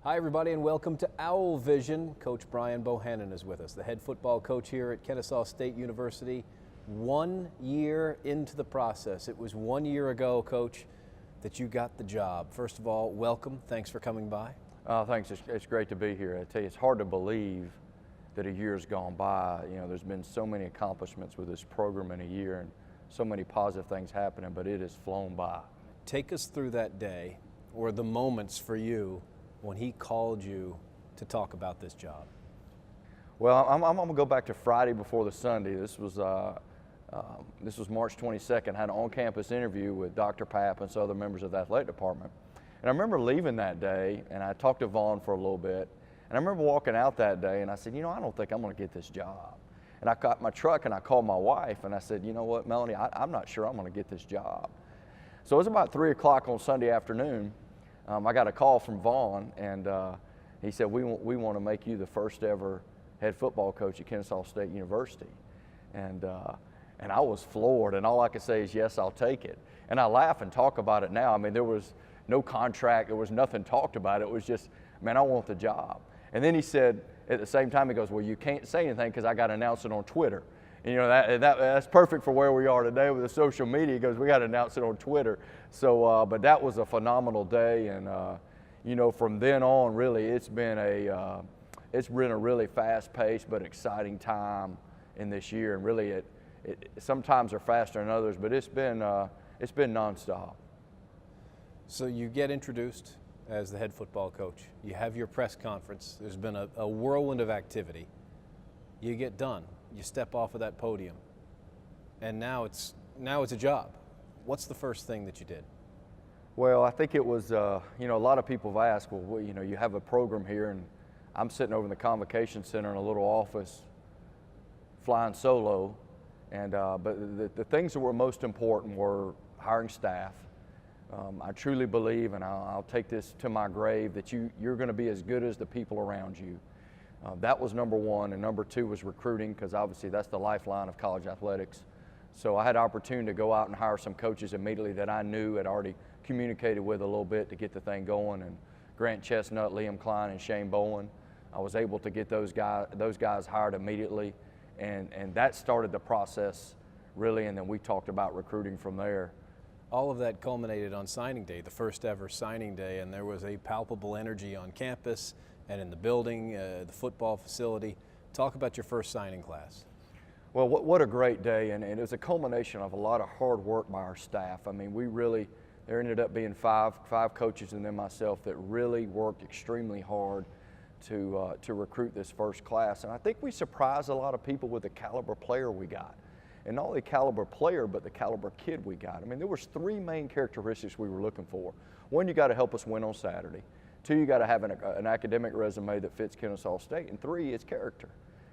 Hi everybody and welcome to Owl Vision. Coach Brian Bohannon is with us, the head football coach here at Kennesaw State University. 1 year into the process. It was 1 year ago, Coach, that you got the job. First of all, welcome. Thanks for coming by. Thanks. It's great to be here. I tell you, it's hard to believe that a year's gone by. You know, there's been so many accomplishments with this program in a year and so many positive things happening, but it has flown by. Take us through that day or the moments for you when he called you to talk about this job. Well, I'm going to go back to Friday before the Sunday. This was March 22nd. I had an on-campus interview with Dr. Papp and some other members of the athletic department. And I remember leaving that day, and I talked to Vaughn for a little bit. And I remember walking out that day, and I said, you know, I don't think I'm going to get this job. And I got my truck, and I called my wife, and I said, you know what, Melanie, I'm not sure I'm going to get this job. So it was about 3 o'clock on Sunday afternoon. I got a call from Vaughn, and he said, we want to make you the first ever head football coach at Kennesaw State University. And I was floored, and all I could say is, yes, I'll take it. And I laugh and talk about it now. I mean, there was no contract, there was nothing talked about. It was just, man, I want the job. And then he said, at the same time, he goes, well, you can't say anything because I got to announce it on Twitter. And, you know, that's perfect for where we are today with the social media. He goes, we got to announce it on Twitter. So, but that was a phenomenal day. And, you know, from then on, really, it's been a really fast-paced but exciting time in this year. And really, it sometimes are faster than others, but it's been nonstop. So you get introduced as the head football coach. You have your press conference. There's been a whirlwind of activity. You get done. You step off of that podium, and now it's a job. What's the first thing that you did? Well, I think it was, you know, a lot of people have asked, well, you know, you have a program here, and I'm sitting over in the convocation center in a little office flying solo, and but the things that were most important were hiring staff. I truly believe, and I'll take this to my grave, that you're going to be as good as the people around you. That was number one, and number two was recruiting, because obviously that's the lifeline of college athletics. So I had the opportunity to go out and hire some coaches immediately that I knew, had already communicated with a little bit to get the thing going, and Grant Chestnut, Liam Klein, and Shane Bowen. I was able to get those guys hired immediately, and that started the process really, and then we talked about recruiting from there. All of that culminated on signing day, the first ever signing day, and there was a palpable energy on campus and in the building, the football facility. Talk about your first signing class. Well, what a great day, and it was a culmination of a lot of hard work by our staff. I mean, there ended up being five coaches and then myself that really worked extremely hard to recruit this first class. And I think we surprised a lot of people with the caliber player we got. And not only caliber player, but the caliber kid we got. I mean, there was three main characteristics we were looking for. One, you got to help us win on Saturday. Two, you got to have an academic resume that fits Kennesaw State. And three, it's character.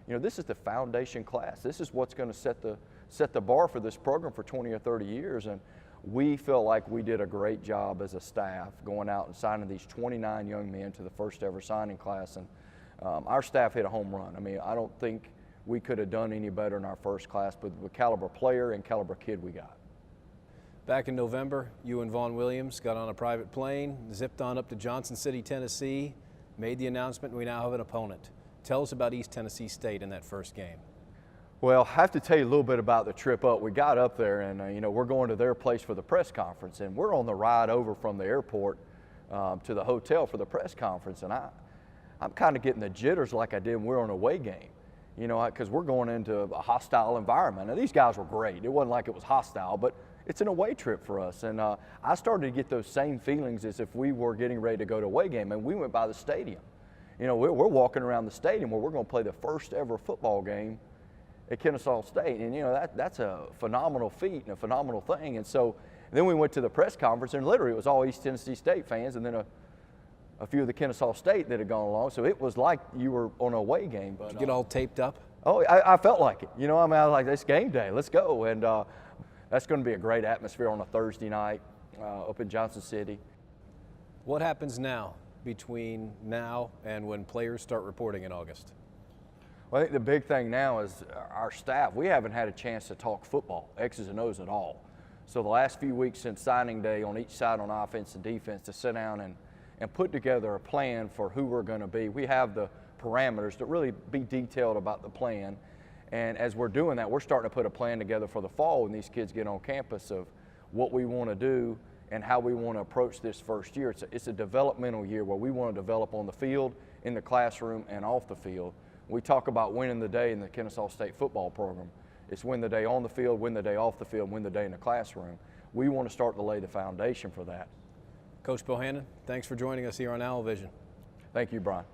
You know, this is the foundation class. This is what's going to set the bar for this program for 20 or 30 years. And we felt like we did a great job as a staff going out and signing these 29 young men to the first ever signing class. And our staff hit a home run. I mean, I don't think we could have done any better in our first class, but the caliber player and caliber kid we got. Back in November, you and Vaughn Williams got on a private plane, zipped on up to Johnson City, Tennessee, made the announcement we now have an opponent. Tell us about East Tennessee State in that first game. Well, I have to tell you a little bit about the trip up. We got up there, and you know, we're going to their place for the press conference, and we're on the ride over from the airport to the hotel for the press conference, and I'm kind of getting the jitters like I did when we were on an away game. You know, because we're going into a hostile environment. Now, these guys were great. It wasn't like it was hostile, but it's an away trip for us. And I started to get those same feelings as if we were getting ready to go to away game. And we went by the stadium. You know, we're walking around the stadium where we're going to play the first ever football game at Kennesaw State. And, you know, that's a phenomenal feat and a phenomenal thing. And so then we went to the press conference, and literally it was all East Tennessee State fans, and then a few of the Kennesaw State that had gone along, so it was like you were on a away game. But, did you get all taped up? Oh, I felt like it. You know, I mean, I was like, it's game day, let's go. And that's going to be a great atmosphere on a Thursday night up in Johnson City. What happens now between now and when players start reporting in August? Well, I think the big thing now is our staff. We haven't had a chance to talk football, X's and O's at all. So the last few weeks since signing day on each side on offense and defense to sit down and and put together a plan for who we're going to be. We have the parameters to really be detailed about the plan. And as we're doing that, we're starting to put a plan together for the fall when these kids get on campus of what we want to do and how we want to approach this first year. It's a developmental year where we want to develop on the field, in the classroom, and off the field. We talk about winning the day in the Kennesaw State football program. It's win the day on the field, win the day off the field, win the day in the classroom. We want to start to lay the foundation for that. Coach Bohannon, thanks for joining us here on Owl Vision. Thank you, Brian.